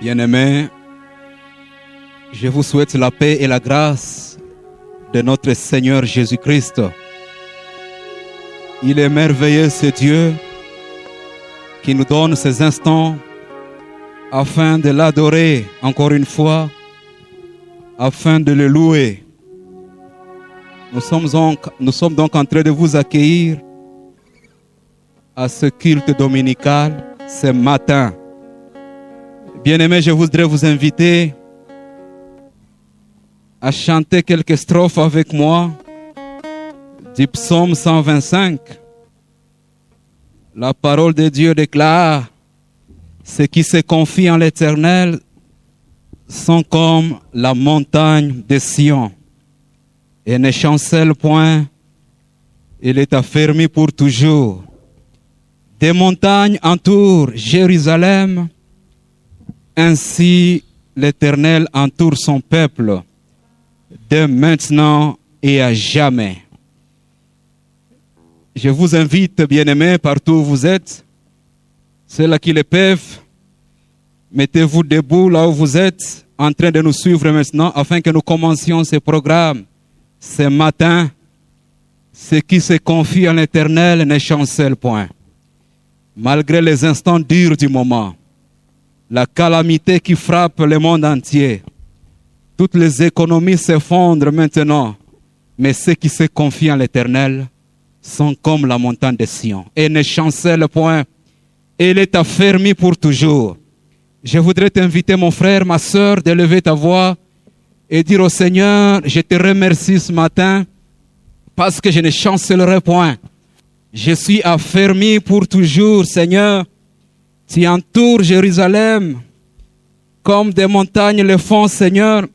Bien-aimés, je vous souhaite la paix et la grâce de notre Seigneur Jésus-Christ. Il est merveilleux ce Dieu qui nous donne ces instants afin de l'adorer encore une fois, afin de le louer. Nous sommes donc en train de vous accueillir à ce culte dominical ce matin. Bien-aimés, je voudrais vous inviter à chanter quelques strophes avec moi du psaume 125. La parole de Dieu déclare: ceux qui se confient en l'Éternel sont comme la montagne de Sion et ne chancelle point, il est affermi pour toujours. Des montagnes entourent Jérusalem, ainsi l'Éternel entoure son peuple, de maintenant et à jamais. Je vous invite, bien-aimés, partout où vous êtes, ceux-là qui le peuvent, mettez-vous debout là où vous êtes, en train de nous suivre maintenant, afin que nous commencions ce programme ce matin. Ceux qui se confient en l'Éternel ne chancellent point. Malgré les instants durs du moment, la calamité qui frappe le monde entier, toutes les économies s'effondrent maintenant, mais ceux qui se confient en l'Éternel sont comme la montagne de Sion et ne chancellent point. Il est affermi pour toujours. Je voudrais t'inviter, mon frère, ma sœur, de lever ta voix et dire au Seigneur: je te remercie ce matin parce que je ne chancellerai point. Je suis affermi pour toujours, Seigneur. Tu entoures Jérusalem comme des montagnes le font, Seigneur.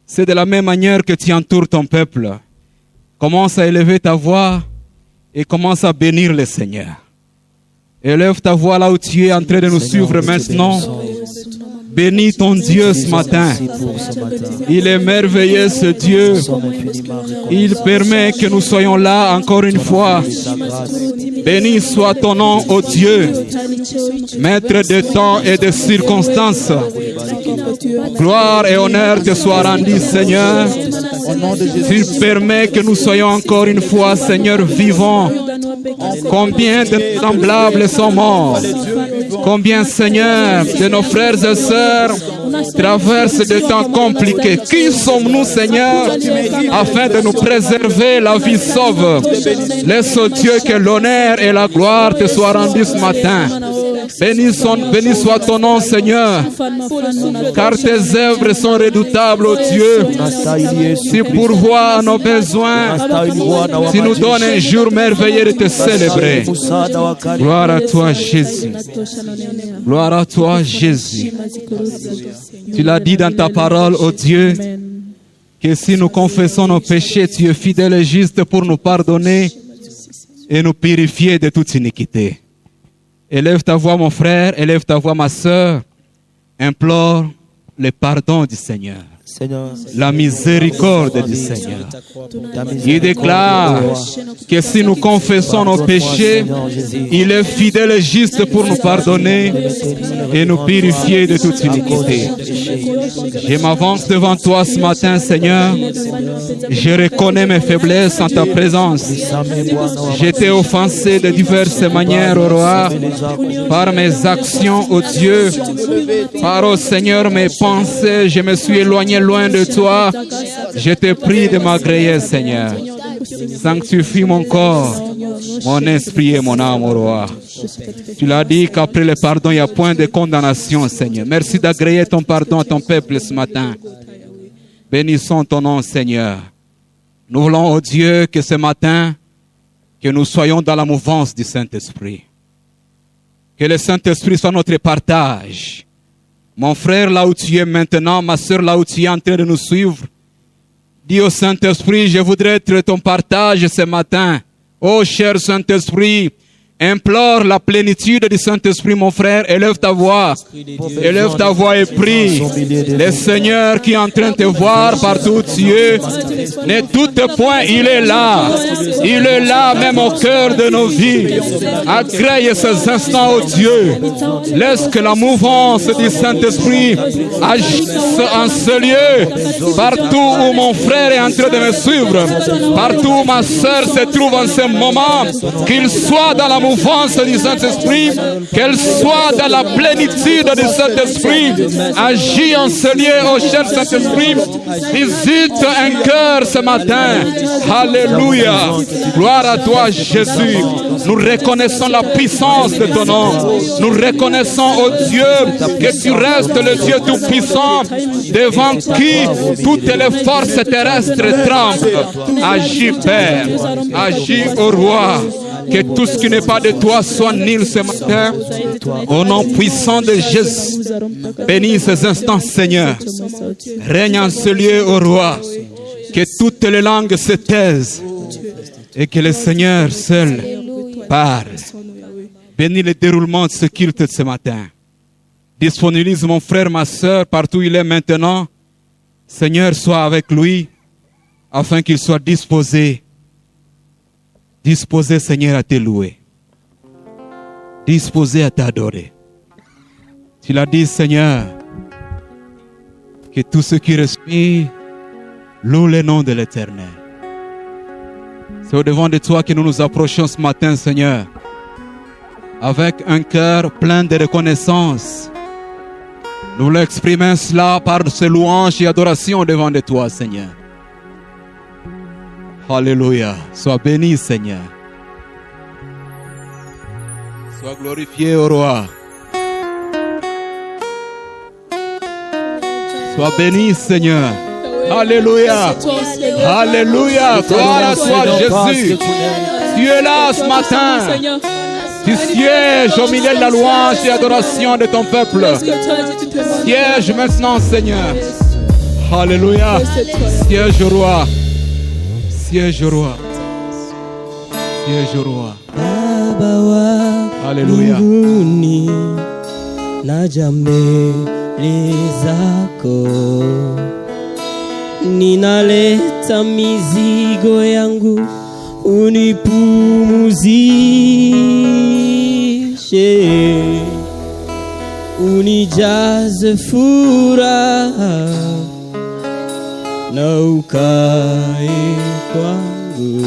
C'est de la même manière que tu entoures ton peuple. Commence à élever ta voix et commence à bénir le Seigneur. Élève ta voix là où tu es en train de nous suivre maintenant. Bénis ton Dieu ce matin. Il est merveilleux ce Dieu. Il permet que nous soyons là encore une fois. Béni soit ton nom, ô Dieu, maître de temps et de circonstances. Gloire et honneur te soient rendus, Seigneur. Tu permets que nous soyons encore une fois, Seigneur, vivants. Combien de semblables sont morts? Combien, Seigneur, de nos frères et sœurs traversent des temps compliqués? Qui sommes-nous, Seigneur, afin de nous préserver la vie sauve? Laisse, oh Dieu, que l'honneur et la gloire te soient rendus ce matin. Béni soit ton nom, Seigneur, car tes œuvres sont redoutables, ô Dieu. Tu pourvois à nos besoins. Tu nous donnes un jour merveilleux de te célébrer. Gloire à toi, Jésus. Gloire à toi, Jésus. Tu l'as dit dans ta parole, ô Dieu, que si nous confessons nos péchés, tu es fidèle et juste pour nous pardonner et nous purifier de toute iniquité. Élève ta voix, mon frère, élève ta voix, ma sœur. Implore le pardon du Seigneur, la miséricorde du Seigneur. Il déclare que si nous confessons nos péchés, il est fidèle et juste pour nous pardonner et nous purifier de toute iniquité. Je m'avance devant toi ce matin, Seigneur. Je reconnais mes faiblesses en ta présence. J'étais offensé de diverses manières, ô roi, par mes actions, ô Dieu, par, ô Seigneur, mes pensées. Je me suis éloigné loin de toi. Je te prie de m'agréer, Seigneur. Sanctifie mon corps, mon esprit et mon âme, ô roi. Tu l'as dit qu'après le pardon, il n'y a point de condamnation, Seigneur. Merci d'agréer ton pardon à ton peuple ce matin. Bénissons ton nom, Seigneur. Nous voulons, ô Dieu, que ce matin, que nous soyons dans la mouvance du Saint-Esprit. Que le Saint-Esprit soit notre partage. Mon frère, là où tu es maintenant, ma soeur, là où tu es en train de nous suivre, dis au Saint-Esprit: je voudrais être ton partage ce matin. Oh, cher Saint-Esprit, Implore la plénitude du Saint-Esprit, mon frère. Élève ta voix et prie. Le Seigneur qui est en train de te voir partout où tu es, ne doute point, il est là. Il est là même au cœur de nos vies. Agrée ces instants, oh Dieu. Laisse que la mouvance du Saint-Esprit agisse en ce lieu. Partout où mon frère est en train de me suivre, partout où ma soeur se trouve en ce moment, qu'il soit dans la mouvance du Saint-Esprit, qu'elle soit dans la plénitude du Saint-Esprit. Agis en ce lieu, oh cher Saint-Esprit. Visite un cœur ce matin. Alléluia. Gloire à toi, Jésus. Nous reconnaissons la puissance de ton nom. Nous reconnaissons, oh Dieu, que tu restes le Dieu tout-puissant, devant qui toutes les forces terrestres tremblent. Agis, Père. Agis, ô Roi. Que tout ce qui n'est pas de toi soit nul ce matin. Au nom puissant de Jésus, bénis ces instants, Seigneur. Règne en ce lieu, ô Roi. Que toutes les langues se taisent et que le Seigneur seul parle. Bénis le déroulement de ce culte de ce matin. Disponibilise mon frère, ma soeur, partout où il est maintenant. Seigneur, sois avec lui afin qu'il soit disposé. Disposé, Seigneur, à te louer. Disposé à t'adorer. Tu l'as dit, Seigneur, que tous ceux qui respirent louent le nom de l'Éternel. C'est au-devant de toi que nous nous approchons ce matin, Seigneur, avec un cœur plein de reconnaissance. Nous l'exprimons cela par ces louanges et adorations devant de toi, Seigneur. Alléluia. Sois béni, Seigneur. Sois glorifié, ô Roi. Sois béni, Seigneur. Alléluia. Alléluia. Gloire à toi, Jésus. Tu es là ce matin. Tu sièges au milieu de la louange et l'adoration de ton peuple. Siège maintenant, Seigneur. Alléluia. Siège au Roi. Siège au Roi. Siège au Roi. Alléluia. Naja mbele zako, ninaleta mizigo yangu, unipumuzishe, unijaze furaha na ukae kwangu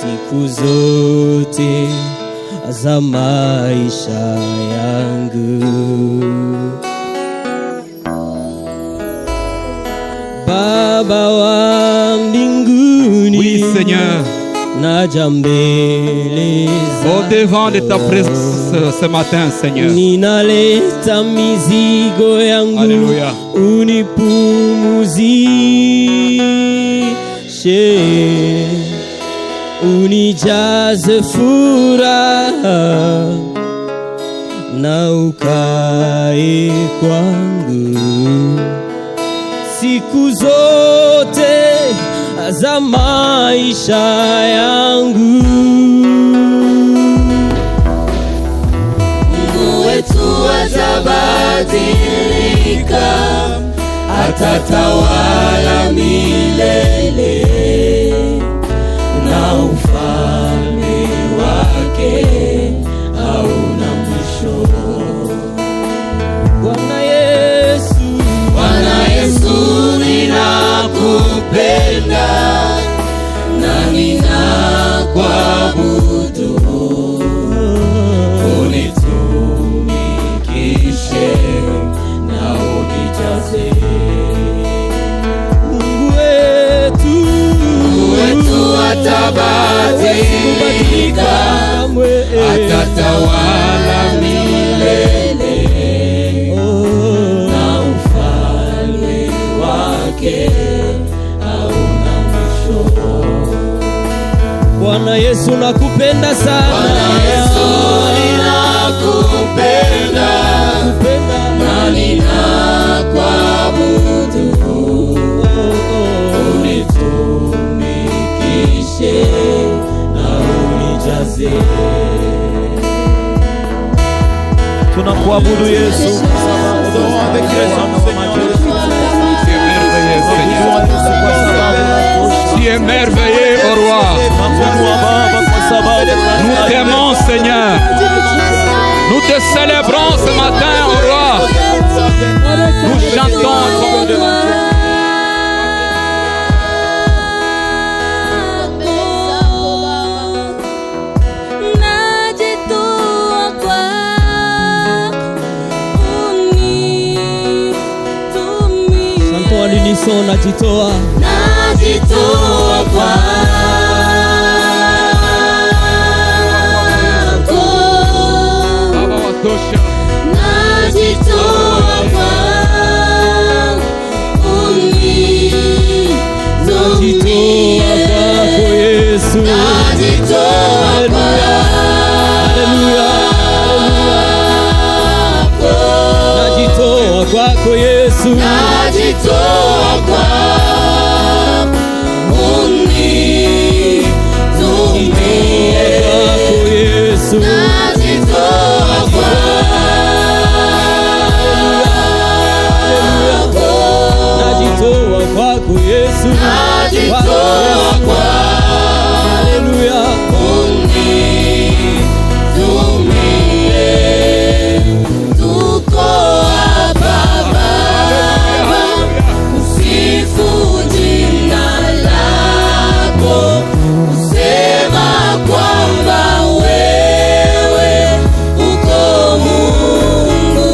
siku zote za maisha yangu. Baba wa mbinguni, Oui, Seigneur, naja mbele au devant de ta présence ce matin, Seigneur. ninaleta mizigo yangu, Alléluia. unipumuzishe, unijaze furaha na ukae kwangu siku zote za maisha yangu. Mungu wetu atabadilika, atatawala milele, na ufalme wake hauna mwisho. Bwana Yesu, Bwana Yesu, ninakupenda na ninakuabudu, unitumikishe na unijaze. Mungu wetu atabadilika, atatawala milele, na ufalme wake hauna mwisho. Bwana Yesu nakupenda sana. Bwana Yesu, ninakupenda na ninakuabudu, unitumikishe na unijaze. Tunakuabudu Yesu. Adorons avec raison, Seigneur. Tu es merveilleux, Seigneur. Tu es merveilleux, ô roi. Nous t'aimons, Seigneur. Nous te célébrons ce matin, ô roi. Nous chantons comme de Chantons à l'unisson, najitoa. Najitoa kwako. Najitoa kwako. Najitoa kwako Yesu. Najitoa kwako. Najitoa kwako Yesu. Najitoa kwako. Unitumie. Kwako Yesu. Najitoa kwako. Najitoa kwako Yesu. Najitoa kwako. Haleluya. Unitumie. Tuko hapa Baba, kusifu jina lako, kusema kwamba wewe uko Mungu.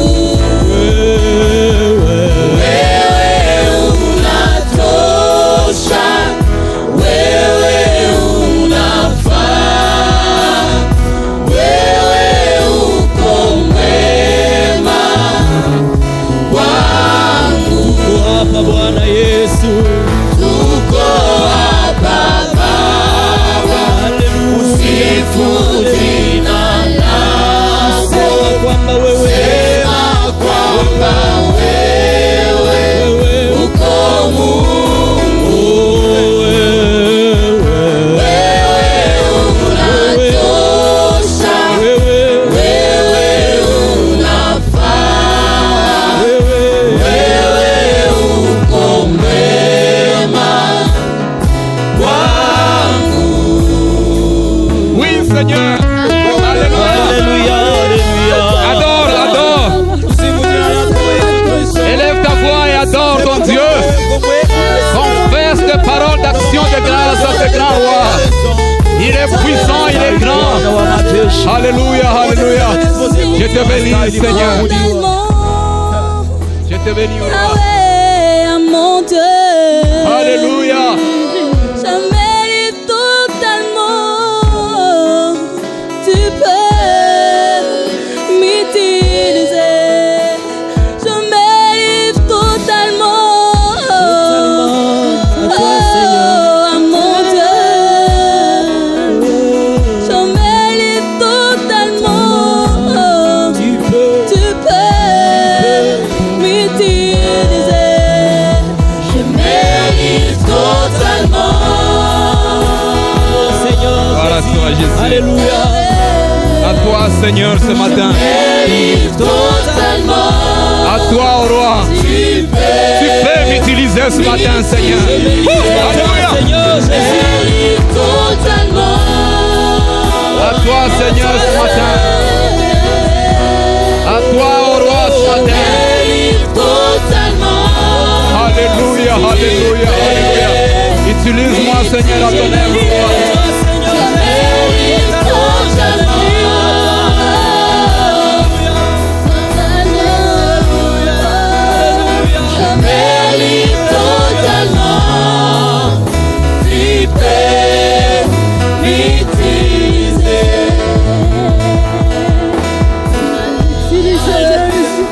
Wewe unatosha, wewe unafaa, wewe uko mwema kwangu. Tuko hapa Bwana Yesu. Tuko hapa Baba, kusifu jina lako, Sema kwamba wewe sema kwamba wewe uko Mungu. Wewe unatosha, wewe unafaa, wewe uko mwema kwangu. Oui, Seigneur. Alléluia. Alléluia, alléluia. Adore, adore. Élève ta voix et adore ton Dieu. Confesse des paroles d'action de grâce à ce grand roi. Il est puissant, il est grand. Alléluia, alléluia. Je te bénis, Seigneur. Je te bénis, roi. Mon Dieu, Alléluia. je mérite totalement. Tu peux m'utiliser. Je mérite totalement. À toi, Seigneur. Oh, mon Dieu, je mérite totalement. Tu peux. Tu peux m'utiliser. Je mérite totalement. Seigneur. Voilà toi, Jésus. Alléluia. À toi, Seigneur, ce matin. Mérite totalement. À toi, ô roi. Tu Tu peux m'utiliser ce matin, Seigneur. Alléluia. Seigneur Jésus. mérite totalement. À toi, Seigneur, ce matin. À toi, ô roi, ce matin. Mérite totalement. Alléluia, alléluia, alléluia. Utilise-moi, Seigneur, à ton œuvre, roi. Mérite totalement. Je mérite totalement. Tu peux m'utiliser.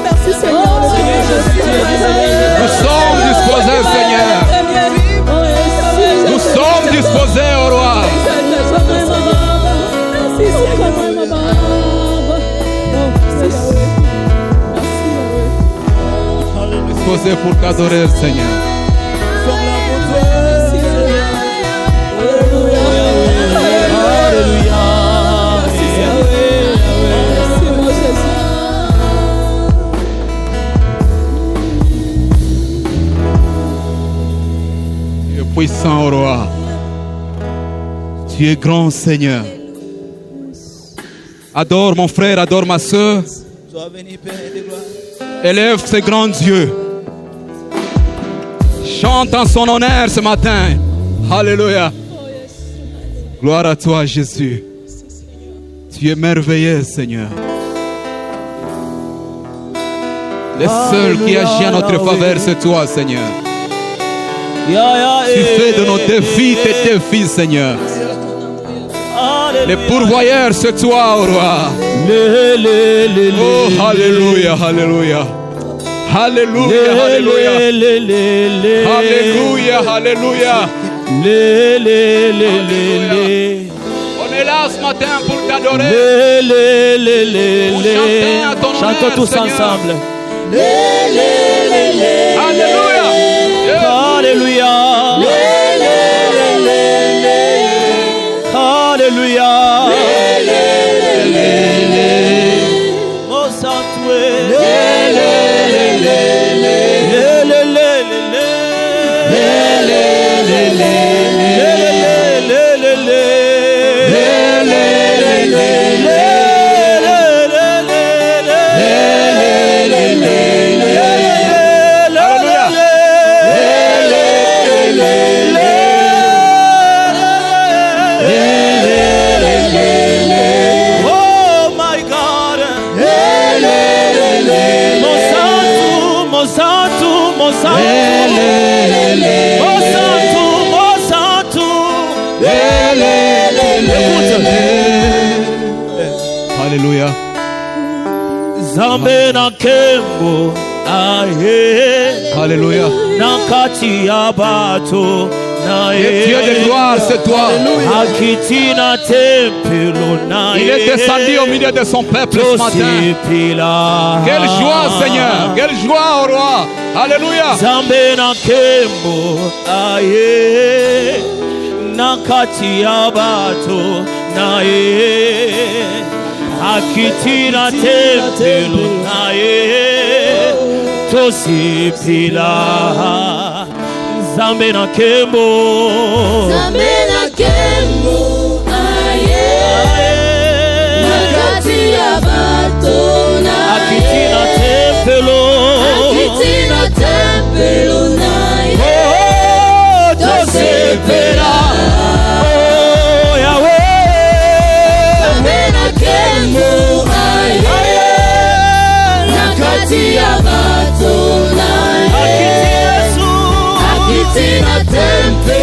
Merci Seigneur. Nous sommes disposés, Seigneur. Nous sommes disposés, ô roi. Disposés pour t'adorer, Seigneur. puissant, ô roi. Tu es grand, Seigneur. Adore mon frère, adore ma soeur. Sois béni, Père de gloire. Élève ce grand Dieu. Chante en son honneur ce matin. Alléluia. Gloire à toi, Jésus. Tu es merveilleux, Seigneur. Le seul qui agit en notre faveur, c'est toi, Seigneur. Tu fais de nos défis tes défis, Seigneur. Le pourvoyeur, c'est toi, ô roi. Oh, alléluia, alléluia. Alléluia, alléluia. Alléluia, alléluia. On est là ce matin pour t'adorer. Chantons tous ensemble. Alléluia. Alléluia. Alléluia. Mon Alléluia. Zambe na kembo aye. Alléluia. Nakati abato na Le Dieu de gloire, c'est toi. Akitina tempelo na Il est descendu au milieu de son peuple ce matin. Quelle joie, Seigneur. Quelle joie, au roi. Alléluia. Zambe na kembo aye. Nakati abato na Akitina tempelo nae tosipila Zambe na kembo aye Nakati abato nae Akitina tempelo nae tosipila Akitina tempe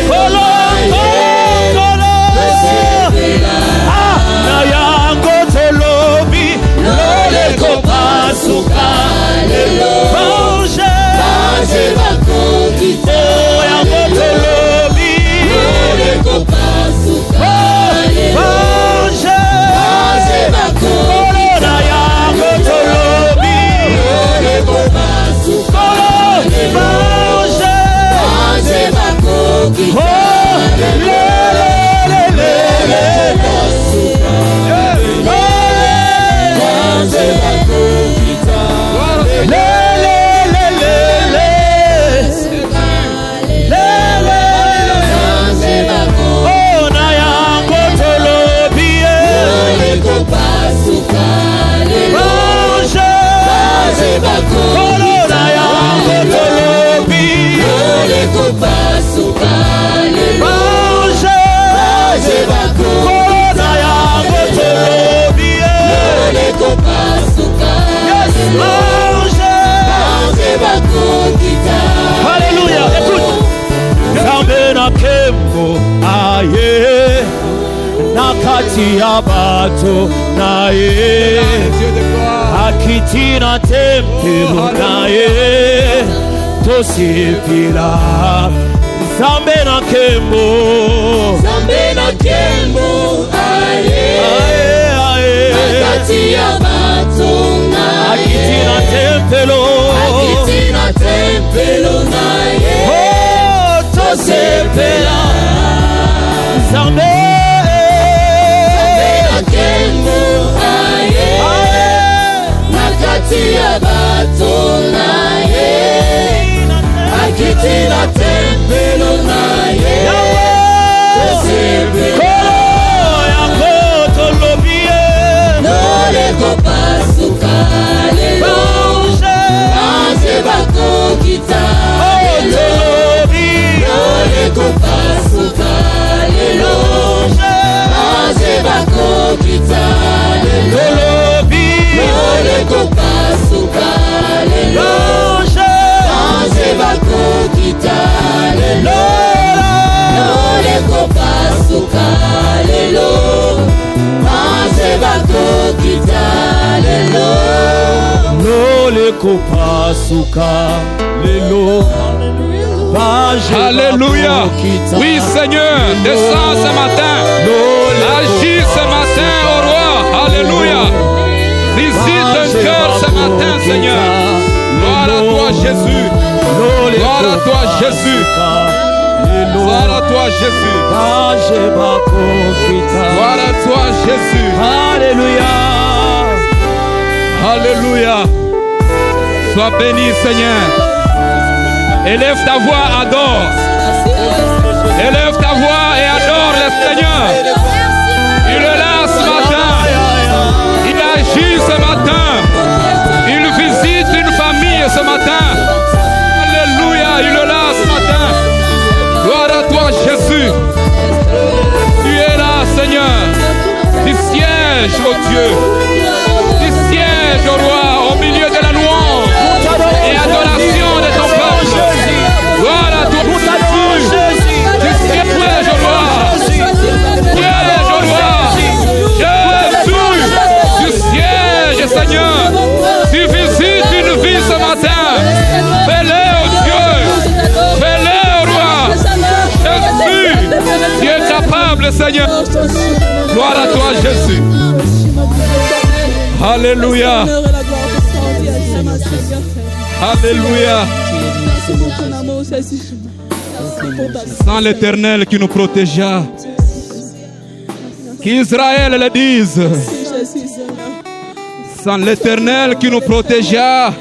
na yango tolobi lole kopasuka lelo Bange bakokita yango tolobi lole kopasuka lelo Bange bakokita na yango tolobi lole kopasuka lelo bakokita Alléluia, écoute. Zambe na kembo aye Nakati abato nae Dieu de gloire. Akitina tempelo nae tosipila Zambe na kembo aye Nakati abato nae Akitina tempelo nae Oh tosipila Zambe Nakati abato nae Akitina tempelo nae kupasuka lelo. Alléluia. Oui, Seigneur, descends ce matin. Agis ce matin, au roi. Alléluia. Visite un cœur ce matin, Seigneur. Gloire à toi, Jésus. Gloire à toi, Jésus. Gloire à toi, Jésus. Gloire à toi, Jésus. Alléluia. Alléluia. Sois béni, Seigneur. Élève ta voix, adore. Élève ta voix et adore le Seigneur. Il est là ce matin. Il agit ce matin. Il visite une famille ce matin. Alléluia, il est là ce matin. Gloire à toi, Jésus. Tu es là, Seigneur. Tu sièges, oh Dieu. Tu sièges, oh roi, au milieu de la louange et adoration de ton peuple. Gloire à toi, Jésus. Tu sièges, oh roi. Siège, oh roi. Jésus, tu sièges, Seigneur. Tu visites une vie ce matin. Fais-le, oh Dieu. Fais-le, oh roi. Jésus, tu es capable, Seigneur. Gloire à toi, Jésus. Alléluia. Alléluia. Sans l'Éternel qui nous protégea, qu'Israël le dise. Sans l'Éternel qui nous protégea,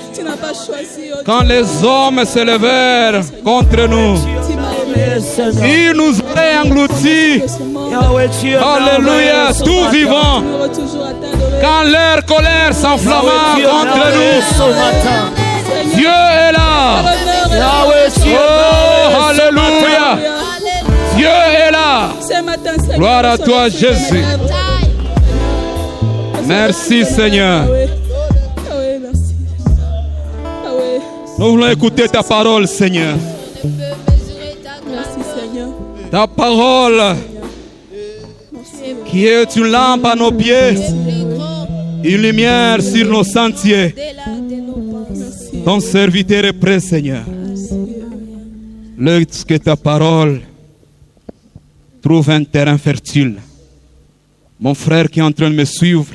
quand les hommes se levèrent contre nous, il nous a engloutis. Alléluia, tout vivant. Quand leur colère s'enflamma contre nous, Dieu est là. Oh, alléluia. Dieu est là. Gloire à toi, Jésus. Merci, Seigneur. Nous voulons écouter ta parole, Seigneur. Ta parole qui est une lampe à nos pieds, une lumière sur nos sentiers. Ton serviteur est prêt, Seigneur. Lorsque ta parole trouve un terrain fertile, mon frère qui est en train de me suivre,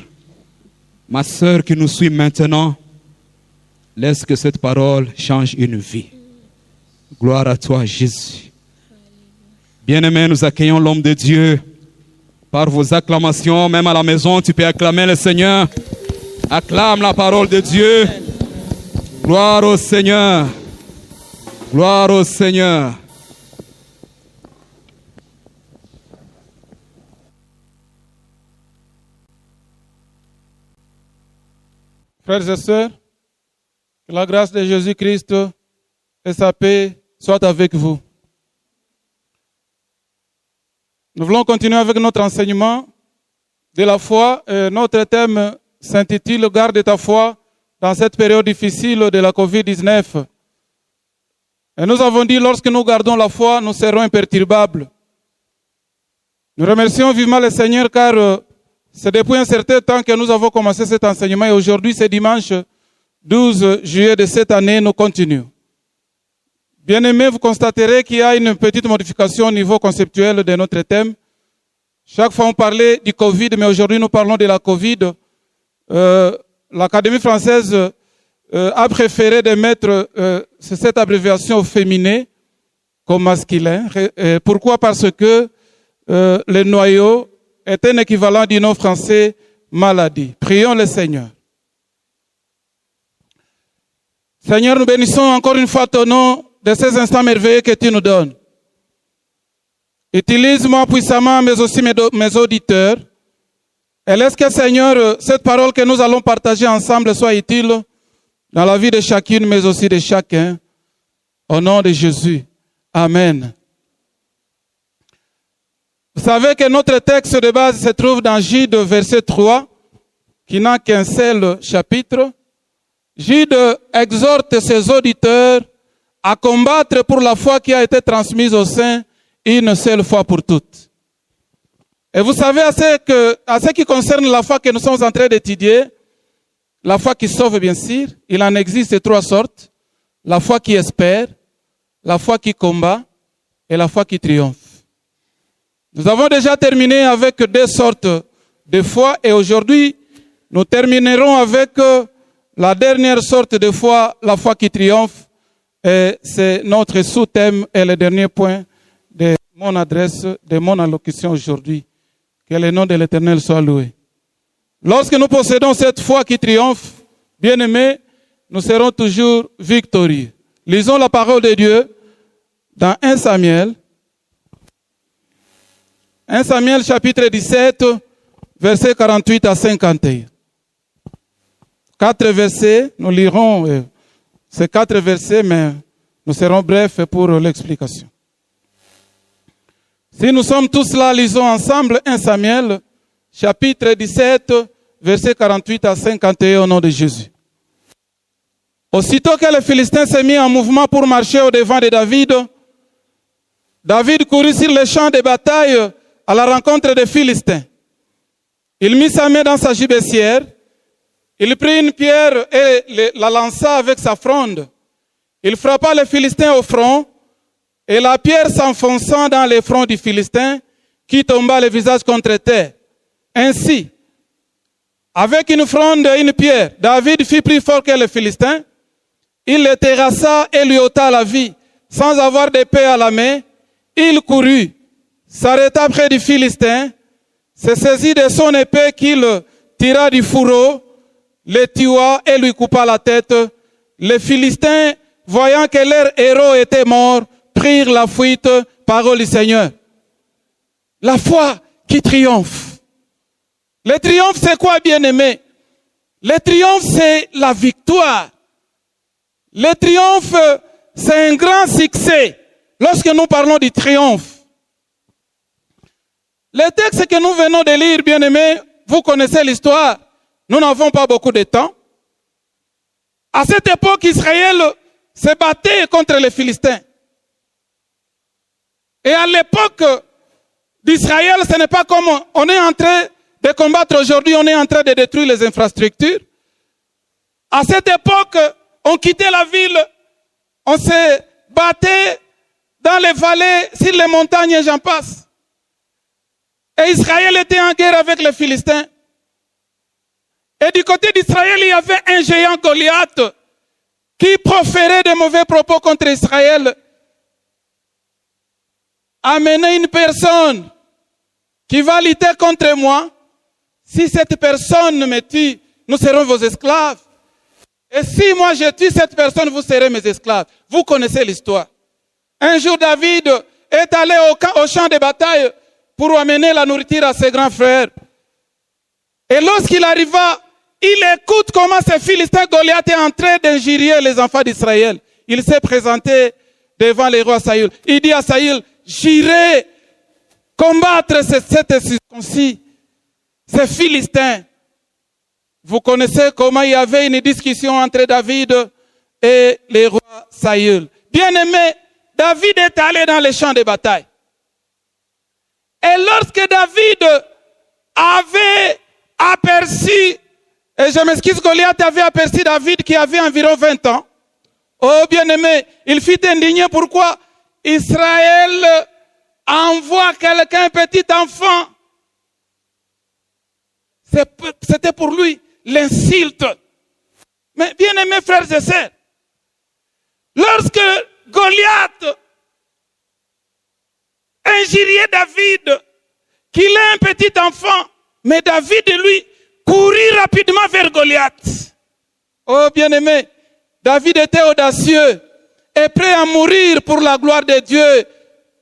ma soeur qui nous suit maintenant, laisse que cette parole change une vie. Gloire à toi, Jésus. Bien-aimés, nous accueillons l'homme de Dieu par vos acclamations. Même à la maison, tu peux acclamer le Seigneur. Acclame la parole de Dieu. Gloire au Seigneur. Gloire au Seigneur. Frères et sœurs, que la grâce de Jésus-Christ et sa paix soient avec vous. Nous voulons continuer avec notre enseignement de la foi. Notre thème s'intitule « Garde ta foi dans cette période difficile de la COVID-19 ». Et nous avons dit, lorsque nous gardons la foi, nous serons imperturbables. Nous remercions vivement le Seigneur car c'est depuis un certain temps que nous avons commencé cet enseignement et aujourd'hui, c'est dimanche 12 juillet de cette année, nous continuons. Bien-aimés, vous constaterez qu'il y a une petite modification au niveau conceptuel de notre thème. Chaque fois, on parlait du Covid, mais aujourd'hui, nous parlons de la Covid. L'Académie française a préféré de mettre cette abréviation au féminin comme masculin. Pourquoi? Parce que le noyau est un équivalent du nom français maladie. Prions le Seigneur. Seigneur, nous bénissons encore une fois ton nom de ces instants merveilleux que tu nous donnes. Utilise-moi puissamment, mais aussi mes auditeurs. Et laisse que, Seigneur, cette parole que nous allons partager ensemble soit utile dans la vie de chacune, mais aussi de chacun. Au nom de Jésus. Amen. Vous savez que notre texte de base se trouve dans Jude, verset 3, qui n'a qu'un seul chapitre. Jude exhorte ses auditeurs à combattre pour la foi qui a été transmise au sein une seule fois pour toutes. Et vous savez, à ce qui concerne la foi que nous sommes en train d'étudier, la foi qui sauve bien sûr, il en existe 3 sortes. La foi qui espère, la foi qui combat et la foi qui triomphe. Nous avons déjà terminé avec 2 sortes de foi et aujourd'hui, nous terminerons avec la dernière sorte de foi, la foi qui triomphe. Et c'est notre sous-thème et le dernier point de mon adresse, de mon allocution aujourd'hui. Que le nom de l'Éternel soit loué. Lorsque nous possédons cette foi qui triomphe, bien-aimés, nous serons toujours victorieux. Lisons la parole de Dieu dans 1 Samuel. 1 Samuel chapitre 17, versets 48 à 51. 4 versets, nous lirons ces 4 versets, mais nous serons brefs pour l'explication. Si nous sommes tous là, lisons ensemble 1 Samuel chapitre 17, versets 48 à 51 au nom de Jésus. Aussitôt que les Philistins s'est mis en mouvement pour marcher au devant de David, David courut sur le champ de bataille à la rencontre des Philistins. Il mit sa main dans sa gibecière, il prit une pierre et la lança avec sa fronde. Il frappa les Philistins au front, et la pierre s'enfonçant dans le front du Philistin, qui tomba le visage contre terre. Ainsi, avec une fronde et une pierre, David fit plus fort que le Philistin. Il le terrassa et lui ôta la vie. Sans avoir d'épée à la main, il courut, s'arrêta près du Philistin, se saisit de son épée qu'il tira du fourreau, le tua et lui coupa la tête. Les Philistins, voyant que leur héros était mort, prirent la fuite, parole du Seigneur. La foi qui triomphe. Le triomphe, c'est quoi, bien-aimé? Le triomphe, c'est la victoire. Le triomphe, c'est un grand succès. Lorsque nous parlons du triomphe, le texte que nous venons de lire, bien-aimés, vous connaissez l'histoire. Nous n'avons pas beaucoup de temps. À cette époque, Israël se battait contre les Philistins. Et à l'époque d'Israël, ce n'est pas comme on est en train de combattre aujourd'hui, on est en train de détruire les infrastructures. À cette époque, on quittait la ville, on se battait dans les vallées, sur les montagnes et j'en passe. Et Israël était en guerre avec les Philistins. Et du côté d'Israël, il y avait un géant Goliath qui proférait de mauvais propos contre Israël. Amenez une personne qui va lutter contre moi. Si cette personne me tue, nous serons vos esclaves. Et si moi je tue cette personne, vous serez mes esclaves. Vous connaissez l'histoire. Un jour, David est allé au champ de bataille pour amener la nourriture à ses grands frères. Et lorsqu'il arriva, il écoute comment ce Philistin Goliath est en train d'injurier les enfants d'Israël. Il s'est présenté devant le roi Saül. Il dit à Saül, j'irai combattre cet circoncis, ces Philistins. Vous connaissez comment il y avait une discussion entre David et le roi Saül. Bien-aimé, David est allé dans les champs de bataille. Et lorsque David avait aperçu, et je m'excuse, Goliath avait aperçu David qui avait environ 20 ans. Oh bien-aimé, il fut indigné. Pourquoi Israël envoie quelqu'un, un petit enfant? C'était pour lui l'insulte. Mais bien-aimés frères et sœurs, lorsque Goliath injuriait David, qu'il est un petit enfant, mais David, lui, courut rapidement vers Goliath. Oh bien-aimé, David était audacieux et prêt à mourir pour la gloire de Dieu,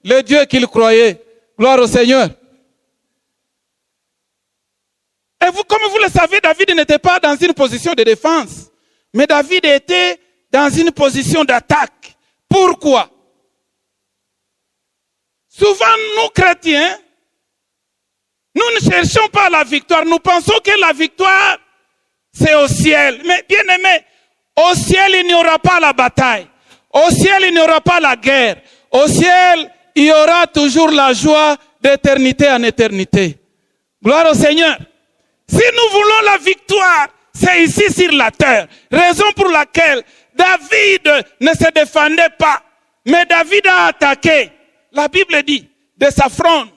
le Dieu qu'il croyait. Gloire au Seigneur. Et vous, comme vous le savez, David n'était pas dans une position de défense, mais David était dans une position d'attaque. Pourquoi? Souvent, nous chrétiens, nous ne cherchons pas la victoire. Nous pensons que la victoire, c'est au ciel. Mais bien aimé, au ciel, il n'y aura pas la bataille. Au ciel, il n'y aura pas la guerre. Au ciel, il y aura toujours la joie d'éternité en éternité. Gloire au Seigneur. Si nous voulons la victoire, c'est ici sur la terre. Raison pour laquelle David ne se défendait pas. Mais David a attaqué. La Bible dit de sa fronde.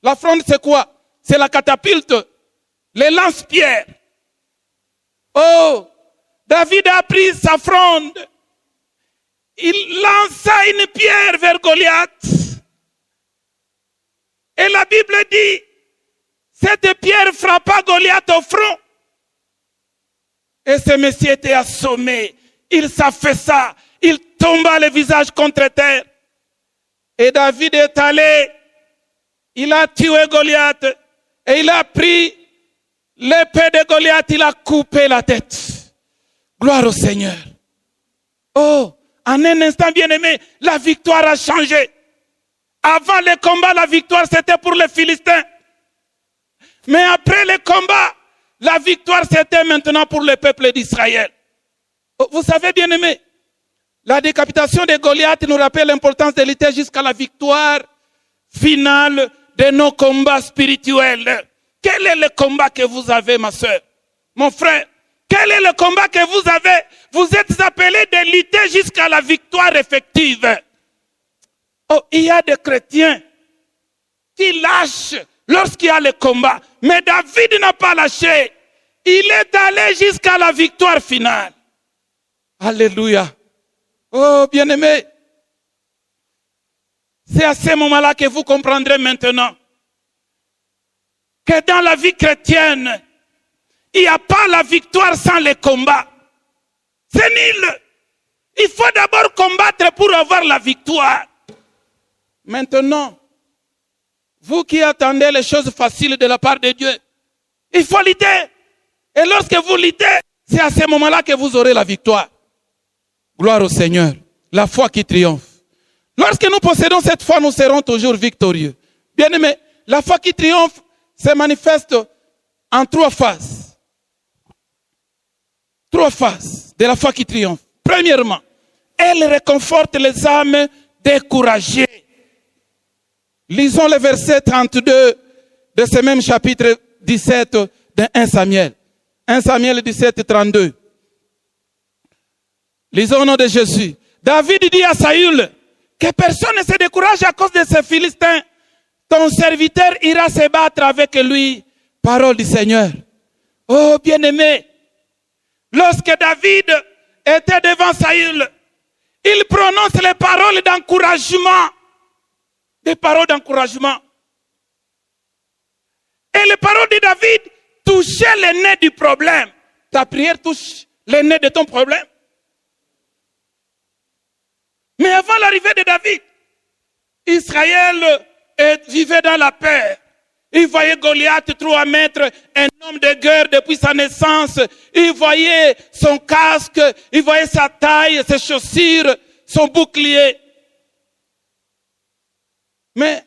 La fronde c'est quoi? C'est la catapulte. Les lance-pierres. Oh, David a pris sa fronde. Il lança une pierre vers Goliath. Et la Bible dit, cette pierre frappa Goliath au front. Et ce monsieur était assommé. Il s'affaissa. Il tomba le visage contre terre. Et David est allé. Il a tué Goliath. Et il a pris l'épée de Goliath. Il a coupé la tête. Gloire au Seigneur. Oh, en un instant, bien-aimé, la victoire a changé. Avant le combat, la victoire, c'était pour les Philistins. Mais après le combat, la victoire, c'était maintenant pour le peuple d'Israël. Vous savez, bien-aimé, la décapitation de Goliath nous rappelle l'importance de lutter jusqu'à la victoire finale de nos combats spirituels. Quel est le combat que vous avez, ma soeur, mon frère? Quel est le combat que vous avez? Vous êtes appelés de lutter jusqu'à la victoire effective. Oh, il y a des chrétiens qui lâchent lorsqu'il y a le combat. Mais David n'a pas lâché. Il est allé jusqu'à la victoire finale. Alléluia. Oh, bien-aimé. C'est à ce moment-là que vous comprendrez maintenant que dans la vie chrétienne, il n'y a pas la victoire sans le combat. C'est nul. Il faut d'abord combattre pour avoir la victoire. Maintenant, vous qui attendez les choses faciles de la part de Dieu, il faut lutter. Et lorsque vous luttez, c'est à ce moment-là que vous aurez la victoire. Gloire au Seigneur. La foi qui triomphe. Lorsque nous possédons cette foi, nous serons toujours victorieux. Bien-aimés, la foi qui triomphe se manifeste en trois phases. Trois phases de la foi qui triomphe. Premièrement, elle réconforte les âmes découragées. Lisons le verset 32 de ce même chapitre 17 de 1 Samuel. 1 Samuel 17, 32. Lisons au nom de Jésus. David dit à Saül que personne ne se décourage à cause de ces Philistins. Ton serviteur ira se battre avec lui. Parole du Seigneur. Oh bien-aimé, lorsque David était devant Saül, il prononce les paroles d'encouragement. Des paroles d'encouragement. Et les paroles de David touchaient le nez du problème. Ta prière touche le nez de ton problème. Mais avant l'arrivée de David, Israël vivait dans la paix. Il voyait Goliath 3 mètres, un homme de guerre depuis sa naissance. Il voyait son casque, il voyait sa taille, ses chaussures, son bouclier. Mais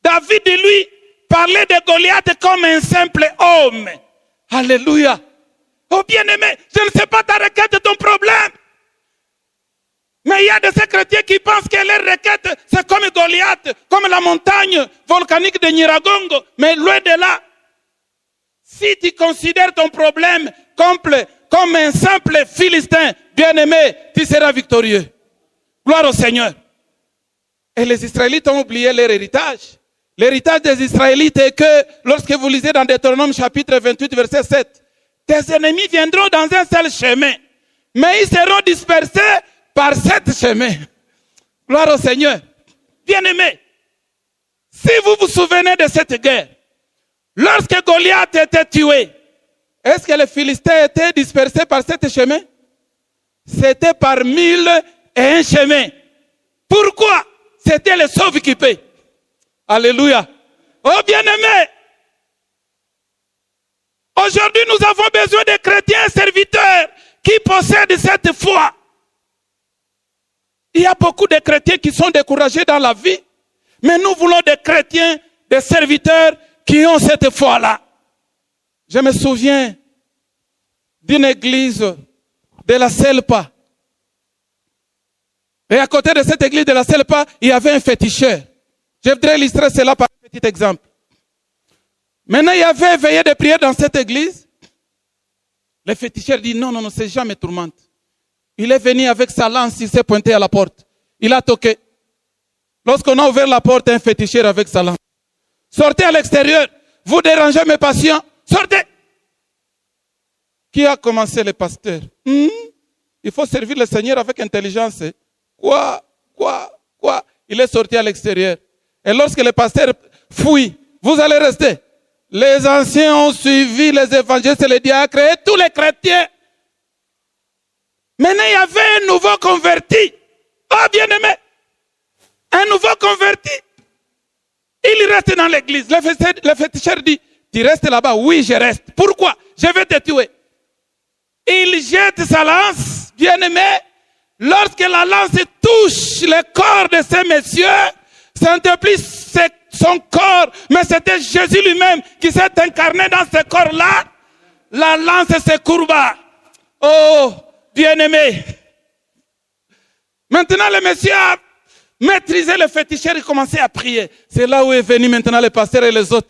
David, lui, parlait de Goliath comme un simple homme. Alléluia. Oh bien-aimé, je ne sais pas ta requête, ton problème. Mais il y a de ces chrétiens qui pensent que leur requête, c'est comme Goliath, comme la montagne volcanique de Nyiragongo. Mais loin de là, si tu considères ton problème comme un simple Philistin, bien-aimé, tu seras victorieux. Gloire au Seigneur. Et les Israélites ont oublié leur héritage. L'héritage des Israélites est que, lorsque vous lisez dans Deutéronome chapitre 28, verset 7, tes ennemis viendront dans un seul chemin, mais ils seront dispersés par 7 chemins. Gloire au Seigneur. Bien-aimés, si vous vous souvenez de cette guerre, lorsque Goliath était tué, est-ce que les Philistins étaient dispersés par 7 chemins? C'était par 1001 chemins. Pourquoi? C'était les sauve-qui-paient. Alléluia. Oh bien-aimés, aujourd'hui nous avons besoin de chrétiens serviteurs qui possèdent cette foi. Il y a beaucoup de chrétiens qui sont découragés dans la vie, mais nous voulons des chrétiens, des serviteurs qui ont cette foi-là. Je me souviens d'une église de la Selpa. Et à côté de cette église de la Selpa, il y avait un féticheur. Je voudrais illustrer cela par un petit exemple. Maintenant, il y avait veillée de prière dans cette église. Le féticheur dit non, ces gens me tourmentent. Il est venu avec sa lance, il s'est pointé à la porte. Il a toqué. Lorsqu'on a ouvert la porte, un féticheur avec sa lance. Sortez à l'extérieur, vous dérangez mes patients, sortez. Qui a commencé le pasteur? Il faut servir le Seigneur avec intelligence. Quoi? Il est sorti à l'extérieur. Et lorsque le pasteur fuit, vous allez rester. Les anciens ont suivi les évangélistes et les diacres et tous les chrétiens. Maintenant, il y avait un nouveau converti. Oh, bien-aimé. Un nouveau converti. Il reste dans l'église. Le féticheur dit, tu restes là-bas? Oui, je reste. Pourquoi? Je vais te tuer. Il jette sa lance, bien-aimé. Lorsque la lance touche le corps de ces messieurs, ce n'était plus son corps, mais c'était Jésus lui-même qui s'est incarné dans ce corps-là. La lance se courba. Oh, bien-aimé. Maintenant, le monsieur a maîtrisé le féticheur et commençait à prier. C'est là où est venu maintenant le pasteur et les autres.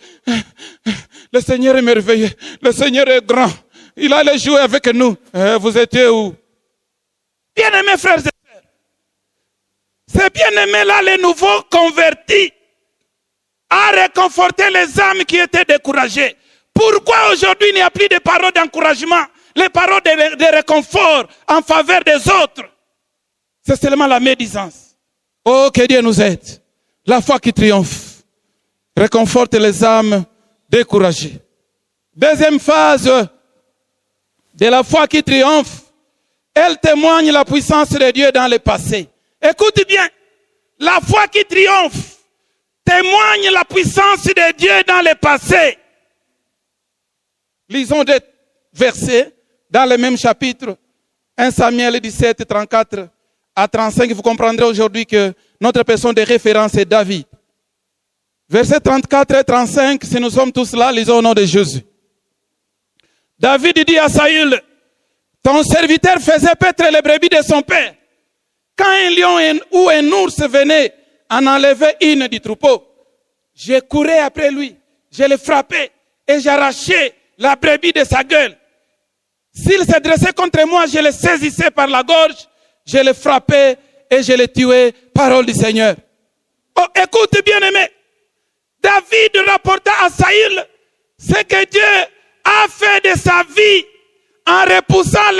Le Seigneur est merveilleux. Le Seigneur est grand. Il allait jouer avec nous. Vous étiez où? Bien-aimés frères et sœurs. Ces bien-aimés là, les nouveaux convertis, a réconforté les âmes qui étaient découragées. Pourquoi aujourd'hui il n'y a plus de paroles d'encouragement, les paroles de réconfort en faveur des autres? C'est seulement la médisance. Oh, que Dieu nous aide. La foi qui triomphe réconforte les âmes découragées. Deuxième phase de la foi qui triomphe, elle témoigne la puissance de Dieu dans le passé. Écoute bien, la foi qui triomphe témoigne la puissance de Dieu dans le passé. Lisons des versets dans le même chapitre, 1 Samuel 17, 34 à 35. Vous comprendrez aujourd'hui que notre personne de référence est David. Versets 34 et 35, si nous sommes tous là, lisons au nom de Jésus. David dit à Saül, ton serviteur faisait paître les brebis de son père. Quand un lion ou un ours venait en enlever une du troupeau, je courais après lui, je le frappais et j'arrachais la brebis de sa gueule. S'il se dressait contre moi, je le saisissais par la gorge, je le frappais et je le tuais. Parole du Seigneur. Oh, écoute bien aimé, David rapporta à Saül ce que Dieu a fait de sa vie en repoussant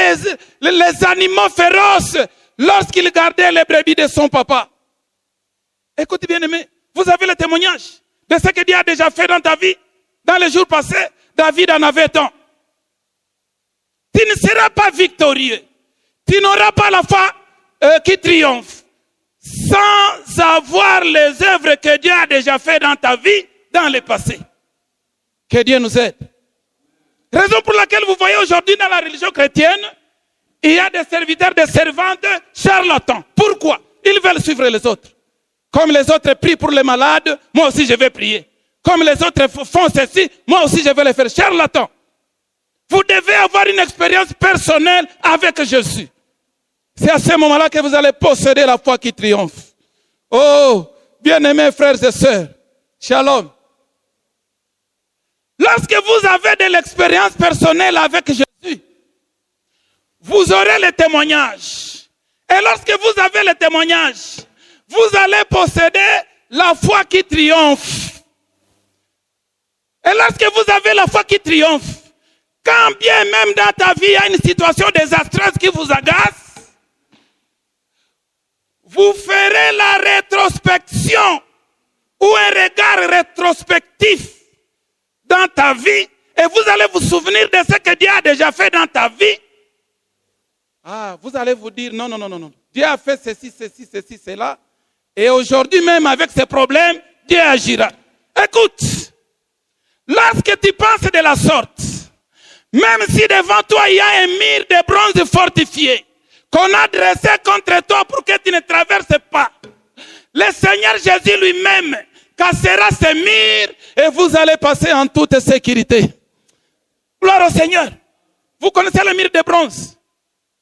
les animaux féroces lorsqu'il gardait les brebis de son papa. Écoute bien aimé, vous avez le témoignage de ce que Dieu a déjà fait dans ta vie. Dans les jours passés, David en avait tant. Tu ne seras pas victorieux. Tu n'auras pas la foi qui triomphe sans avoir les œuvres que Dieu a déjà fait dans ta vie dans le passé. Que Dieu nous aide. Raison pour laquelle vous voyez aujourd'hui dans la religion chrétienne, il y a des serviteurs, des servantes charlatans. Pourquoi? Ils veulent suivre les autres. Comme les autres prient pour les malades, moi aussi je vais prier. Comme les autres font ceci, moi aussi je vais le faire. Charlatans. Vous devez avoir une expérience personnelle avec Jésus. C'est à ce moment-là que vous allez posséder la foi qui triomphe. Oh, bien-aimés frères et sœurs, shalom. Lorsque vous avez de l'expérience personnelle avec Jésus, vous aurez le témoignage. Et lorsque vous avez le témoignage, vous allez posséder la foi qui triomphe. Et lorsque vous avez la foi qui triomphe, quand bien même dans ta vie il y a une situation désastreuse qui vous agace, vous ferez la rétrospection ou un regard rétrospectif dans ta vie et vous allez vous souvenir de ce que Dieu a déjà fait dans ta vie. Ah, vous allez vous dire non. Dieu a fait ceci, cela. Et aujourd'hui même avec ces problèmes, Dieu agira. Écoute, lorsque tu penses de la sorte, même si devant toi il y a un mur de bronze fortifié, qu'on a dressé contre toi pour que tu ne traverses pas, le Seigneur Jésus lui-même cassera ces murs et vous allez passer en toute sécurité. Gloire au Seigneur. Vous connaissez le mur de bronze.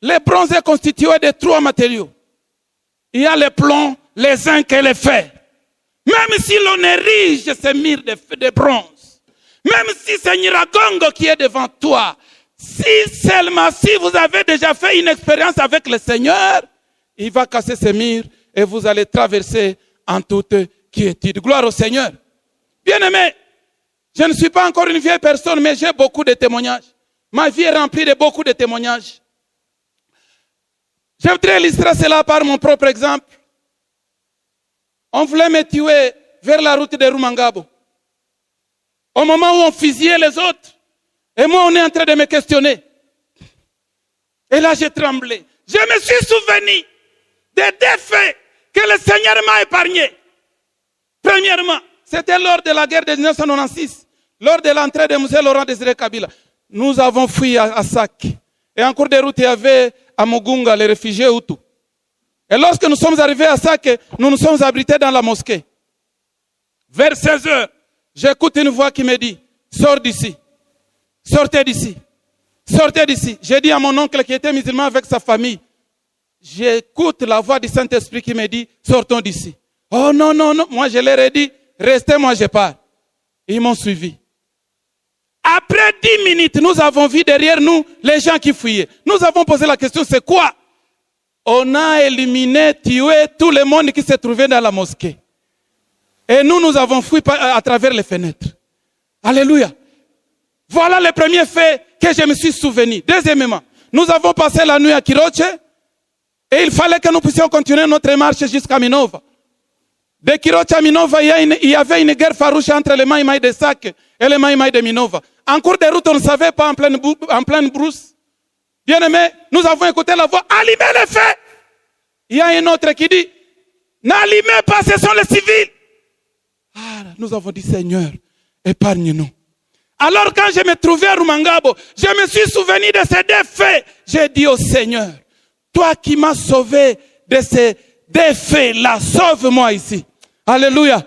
Le bronze est constitué de 3 matériaux. Il y a le plomb, les zinc et le fer. Même si l'on érige ces murs de bronze, même si c'est Nyiragongo qui est devant toi, Si seulement si vous avez déjà fait une expérience avec le Seigneur, il va casser ses murs et vous allez traverser en toute quiétude. Gloire au Seigneur. Bien-aimé, je ne suis pas encore une vieille personne, mais j'ai beaucoup de témoignages. Ma vie est remplie de beaucoup de témoignages. Je voudrais illustrer cela par mon propre exemple. On voulait me tuer vers la route de Rumangabo. Au moment où on fusillait les autres, et moi on est en train de me questionner. Et là j'ai tremblé. Je me suis souvenu des défaits que le Seigneur m'a épargnés. Premièrement, c'était lors de la guerre de 1996, lors de l'entrée de M. Laurent Désiré Kabila. Nous avons fui à Sac. Et en cours de route, il y avait à Mugunga les réfugiés Hutus. Et lorsque nous sommes arrivés à Sac, nous nous sommes abrités dans la mosquée. Vers 16 heures, j'écoute une voix qui me dit, sors d'ici, sortez d'ici, sortez d'ici. J'ai dit à mon oncle qui était musulman avec sa famille, j'écoute la voix du Saint-Esprit qui me dit, sortons d'ici. Oh non, non, non, moi je leur ai dit, restez, moi je pars. Ils m'ont suivi. Après 10 minutes, nous avons vu derrière nous les gens qui fuyaient. Nous avons posé la question, c'est quoi? On a éliminé, tué tout le monde qui se trouvait dans la mosquée. Et nous avons fui à travers les fenêtres. Alléluia. Voilà le premier fait que je me suis souvenu. Deuxièmement, nous avons passé la nuit à Kiroche et il fallait que nous puissions continuer notre marche jusqu'à Minova. De Kiroche à Minova, il y avait une guerre farouche entre les Maïmaï de Sac et les Maïmaï de Minova. En cours de route, on ne savait pas en pleine brousse. Bien-aimés, nous avons écouté la voix, allumez les feux. Il y a un autre qui dit, n'allumez pas, ce sont les civils. Ah, nous avons dit, Seigneur, épargne-nous. Alors quand je me trouvais à Rumangabo, je me suis souvenu de ces deux faits. J'ai dit au Seigneur, toi qui m'as sauvé de ces deux faits-là, sauve-moi ici. Alléluia.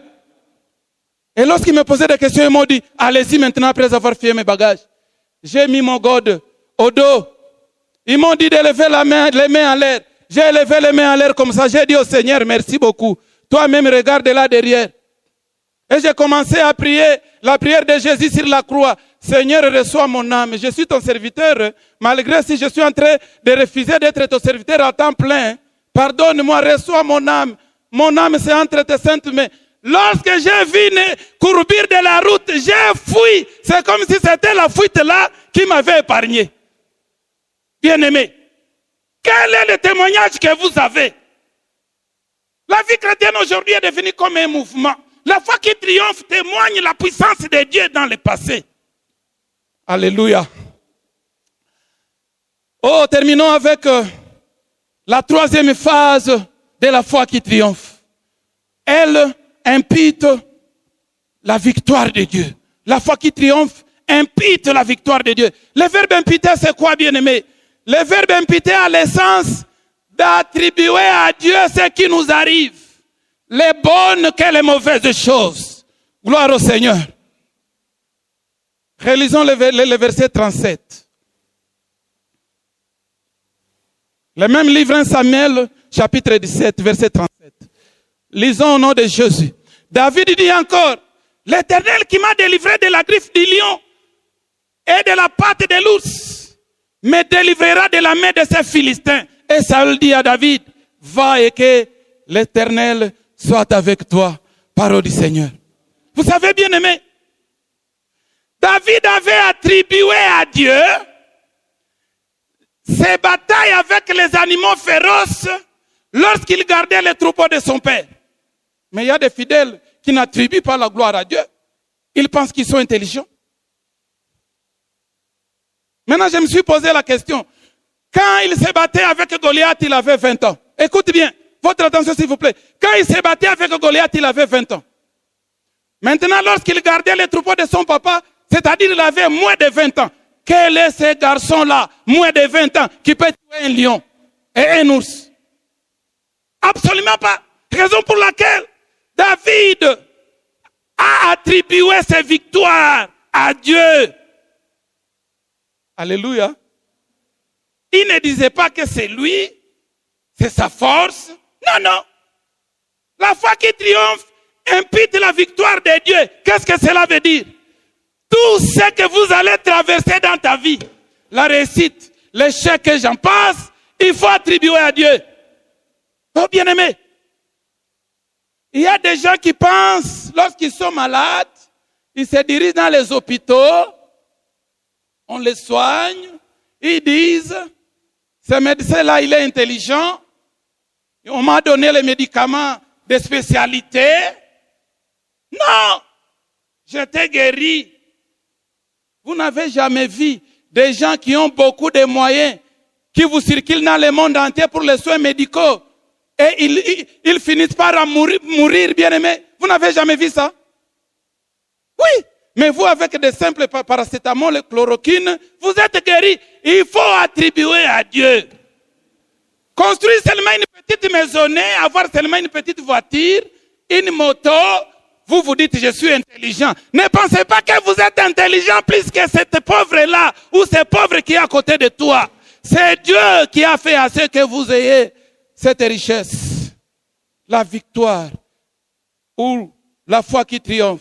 Et lorsqu'il me posait des questions, ils m'ont dit, allez-y maintenant après avoir fait mes bagages. J'ai mis mon God au dos. Ils m'ont dit de lever les mains en l'air. J'ai levé les mains en l'air comme ça. J'ai dit au Seigneur, merci beaucoup. Toi-même, regarde là derrière. Et j'ai commencé à prier la prière de Jésus sur la croix. Seigneur, reçois mon âme. Je suis ton serviteur. Malgré si je suis en train de refuser d'être ton serviteur à temps plein. Pardonne-moi, reçois mon âme. Mon âme, c'est entre tes saintes mains. Lorsque j'ai vu une courbure de la route, j'ai fui. C'est comme si c'était la fuite là qui m'avait épargné. Bien-aimé, quel est le témoignage que vous avez? La vie chrétienne aujourd'hui est devenue comme un mouvement. La foi qui triomphe témoigne la puissance de Dieu dans le passé. Alléluia. Oh, terminons avec la troisième phase de la foi qui triomphe. Elle impute la victoire de Dieu. La foi qui triomphe impute la victoire de Dieu. Le verbe imputer, c'est quoi, bien-aimé? Le verbe imputer a l'essence d'attribuer à Dieu ce qui nous arrive. Les bonnes que les mauvaises choses. Gloire au Seigneur. Relisons le verset 37. Le même livre 1 Samuel, chapitre 17, verset 37. Lisons au nom de Jésus. David dit encore, l'Éternel qui m'a délivré de la griffe du lion et de la patte de l'ours, me délivrera de la main de ces Philistins. Et Saül dit à David, va et que l'Éternel soit avec toi. Parole du Seigneur. Vous savez, bien aimé, David avait attribué à Dieu ses batailles avec les animaux féroces lorsqu'il gardait les troupeaux de son père. Mais il y a des fidèles qui n'attribuent pas la gloire à Dieu. Ils pensent qu'ils sont intelligents. Maintenant, je me suis posé la question. Quand il se battait avec Goliath, il avait 20 ans. Écoute bien, votre attention s'il vous plaît. Quand il se battait avec Goliath, il avait 20 ans. Maintenant, lorsqu'il gardait les troupeaux de son papa, c'est-à-dire qu'il avait moins de 20 ans. Quel est ce garçon-là, moins de 20 ans, qui peut tuer un lion et un ours? Absolument pas. Raison pour laquelle David a attribué ses victoires à Dieu. Alléluia. Il ne disait pas que c'est lui, c'est sa force. Non, non. La foi qui triomphe impute la victoire de Dieu. Qu'est-ce que cela veut dire? Tout ce que vous allez traverser dans ta vie, la réussite, l'échec et j'en passe, il faut attribuer à Dieu. Oh bien-aimé, il y a des gens qui pensent, lorsqu'ils sont malades, ils se dirigent dans les hôpitaux, on les soigne, ils disent, ce médecin-là, il est intelligent, on m'a donné les médicaments de spécialité. Non, j'étais guéri. Vous n'avez jamais vu des gens qui ont beaucoup de moyens, qui vous circulent dans le monde entier pour les soins médicaux, et ils finissent par en mourir, bien-aimés. Vous n'avez jamais vu ça? Oui, mais vous, avec des simples paracétamol et chloroquine, vous êtes guéri. Il faut attribuer à Dieu. Construire seulement une petite maisonnée, avoir seulement une petite voiture, une moto, vous vous dites, je suis intelligent. Ne pensez pas que vous êtes intelligent plus que cette pauvre-là ou ce pauvre qui est à côté de toi. C'est Dieu qui a fait à ce que vous ayez cette richesse. La victoire ou la foi qui triomphe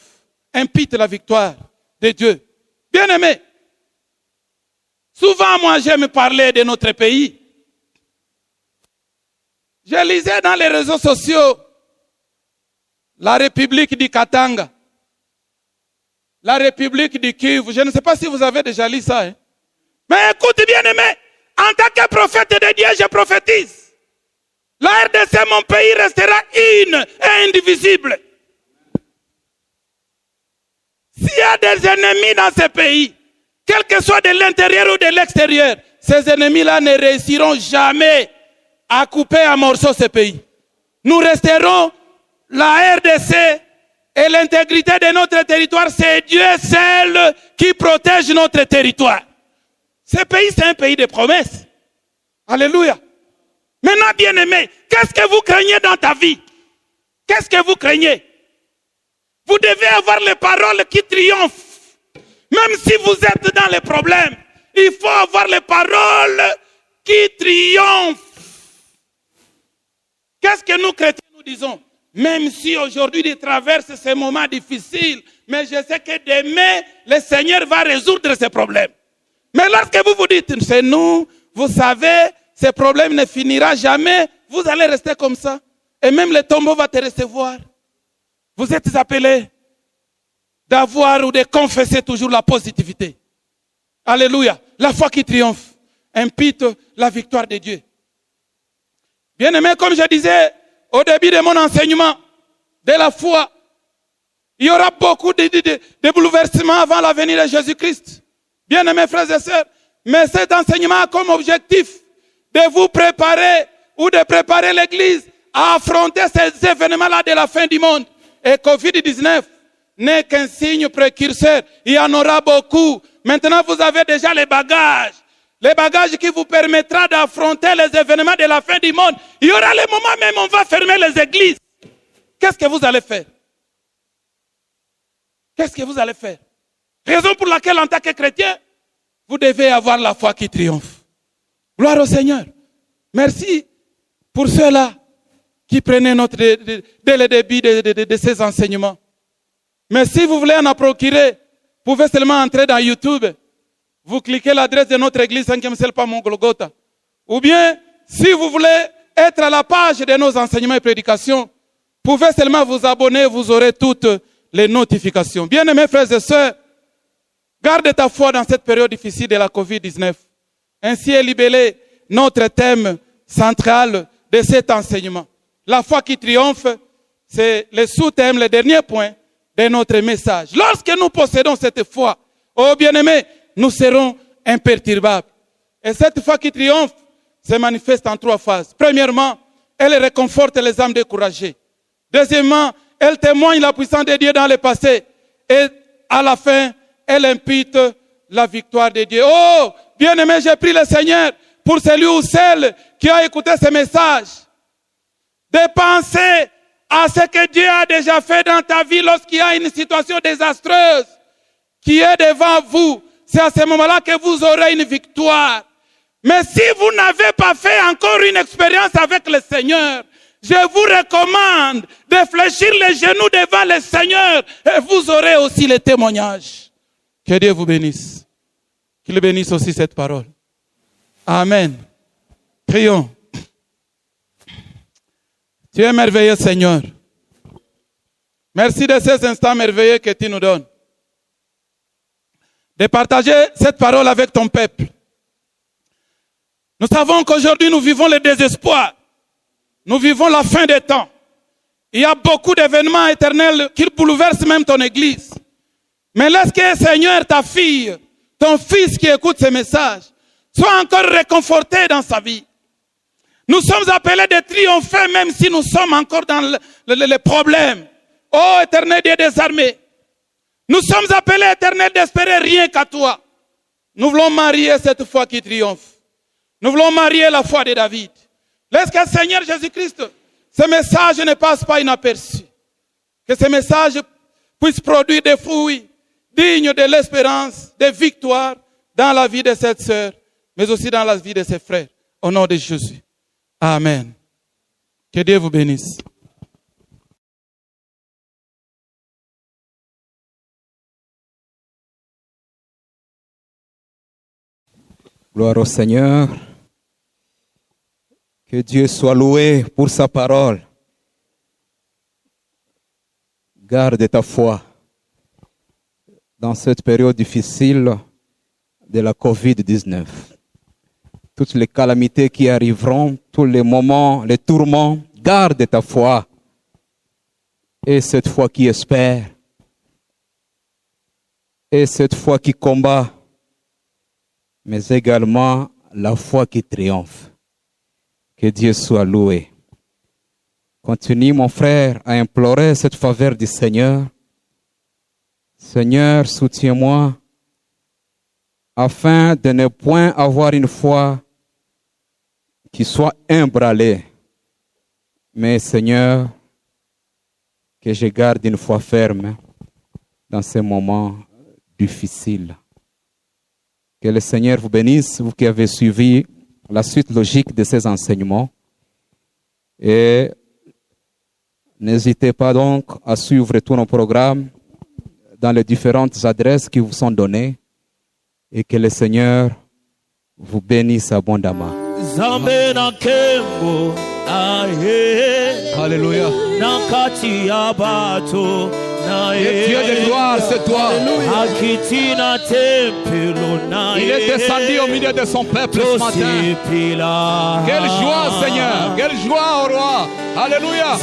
impite la victoire de Dieu. Bien-aimé, souvent moi j'aime parler de notre pays. Je lisais dans les réseaux sociaux la République du Katanga, la République du Kivu. Je ne sais pas si vous avez déjà lu ça. Hein? Mais écoute bien-aimé, en tant que prophète de Dieu, je prophétise. La RDC, mon pays, restera une et indivisible. S'il y a des ennemis dans ce pays, quel que soit de l'intérieur ou de l'extérieur, ces ennemis-là ne réussiront jamais à couper en morceaux ce pays. Nous resterons la RDC et l'intégrité de notre territoire, c'est Dieu seul qui protège notre territoire. Ce pays, c'est un pays de promesses. Alléluia. Maintenant, bien-aimés, qu'est-ce que vous craignez dans ta vie? Qu'est-ce que vous craignez? Vous devez avoir les paroles qui triomphent. Même si vous êtes dans les problèmes, il faut avoir les paroles qui triomphent. Qu'est-ce que nous chrétiens nous disons? Même si aujourd'hui je traverse ces moments difficiles, mais je sais que demain, le Seigneur va résoudre ces problèmes. Mais lorsque vous vous dites, c'est nous, vous savez, ces problèmes ne finira jamais, vous allez rester comme ça. Et même le tombeau va te recevoir. Vous êtes appelés d'avoir ou de confesser toujours la positivité. Alléluia. La foi qui triomphe impite la victoire de Dieu. Bien-aimé, comme je disais au début de mon enseignement, de la foi, il y aura beaucoup de bouleversements avant la venue de Jésus-Christ. Bien-aimés frères et sœurs, mais cet enseignement a comme objectif de vous préparer ou de préparer l'Église à affronter ces événements-là de la fin du monde. Et Covid-19 n'est qu'un signe précurseur. Il y en aura beaucoup. Maintenant, vous avez déjà les bagages. Les bagages qui vous permettra d'affronter les événements de la fin du monde. Il y aura les moments même où on va fermer les églises. Qu'est-ce que vous allez faire? Qu'est-ce que vous allez faire? Raison pour laquelle, en tant que chrétien, vous devez avoir la foi qui triomphe. Gloire au Seigneur. Merci pour ceux-là qui prenaient dès le début de ces enseignements. Mais si vous voulez en procurer, vous pouvez seulement entrer dans YouTube. Vous cliquez l'adresse de notre église 5e ciel par Mont-Golgotha. Ou bien, si vous voulez être à la page de nos enseignements et prédications, vous pouvez seulement vous abonner, vous aurez toutes les notifications. Bien-aimés frères et sœurs, garde ta foi dans cette période difficile de la COVID-19. Ainsi est libellé notre thème central de cet enseignement. La foi qui triomphe, c'est le sous-thème, le dernier point de notre message. Lorsque nous possédons cette foi, oh bien-aimés, nous serons imperturbables. Et cette foi qui triomphe se manifeste en 3 phases. Premièrement, elle réconforte les âmes découragées. Deuxièmement, elle témoigne la puissance de Dieu dans le passé. Et à la fin, elle impute la victoire de Dieu. Oh, bien-aimé, j'ai prie le Seigneur pour celui ou celle qui a écouté ce message, de penser à ce que Dieu a déjà fait dans ta vie lorsqu'il y a une situation désastreuse qui est devant vous. C'est à ce moment-là que vous aurez une victoire. Mais si vous n'avez pas fait encore une expérience avec le Seigneur, je vous recommande de fléchir les genoux devant le Seigneur et vous aurez aussi le témoignage. Que Dieu vous bénisse. qu'il bénisse aussi cette parole. Amen. Prions. Tu es merveilleux, Seigneur. Merci de ces instants merveilleux que tu nous donnes. De partager cette parole avec ton peuple. Nous savons qu'aujourd'hui nous vivons le désespoir. Nous vivons la fin des temps. Il y a beaucoup d'événements éternels qui bouleversent même ton église. Mais laisse que, Seigneur, ta fille, ton fils qui écoute ces messages, soit encore réconforté dans sa vie. Nous sommes appelés de triompher même si nous sommes encore dans les problèmes. Ô éternel Dieu des armées, nous sommes appelés, éternel, d'espérer rien qu'à toi. Nous voulons marier cette foi qui triomphe. Nous voulons marier la foi de David. Laisse que, Seigneur Jésus-Christ, ce message ne passe pas inaperçu. Que ce message puisse produire des fruits dignes de l'espérance, des victoires dans la vie de cette sœur, mais aussi dans la vie de ses frères. Au nom de Jésus. Amen. Que Dieu vous bénisse. Gloire au Seigneur. Que Dieu soit loué pour sa parole. Garde ta foi dans cette période difficile de la COVID-19. Toutes les calamités qui arriveront, tous les moments, les tourments, garde ta foi. Et cette foi qui espère. Et cette foi qui combat. Mais également la foi qui triomphe. Que Dieu soit loué. Continue, mon frère, à implorer cette faveur du Seigneur. Seigneur, soutiens-moi, afin de ne point avoir une foi qui soit ébranlée. Mais Seigneur, que je garde une foi ferme dans ces moments difficiles. Que le Seigneur vous bénisse, vous qui avez suivi la suite logique de ces enseignements. Et n'hésitez pas donc à suivre tous nos programmes dans les différentes adresses qui vous sont données. Et que le Seigneur vous bénisse abondamment. Alléluia. Et Dieu de gloire, c'est toi. Il est descendu au milieu de son peuple ce matin. Quelle joie, Seigneur. Quelle joie au roi. Alléluia.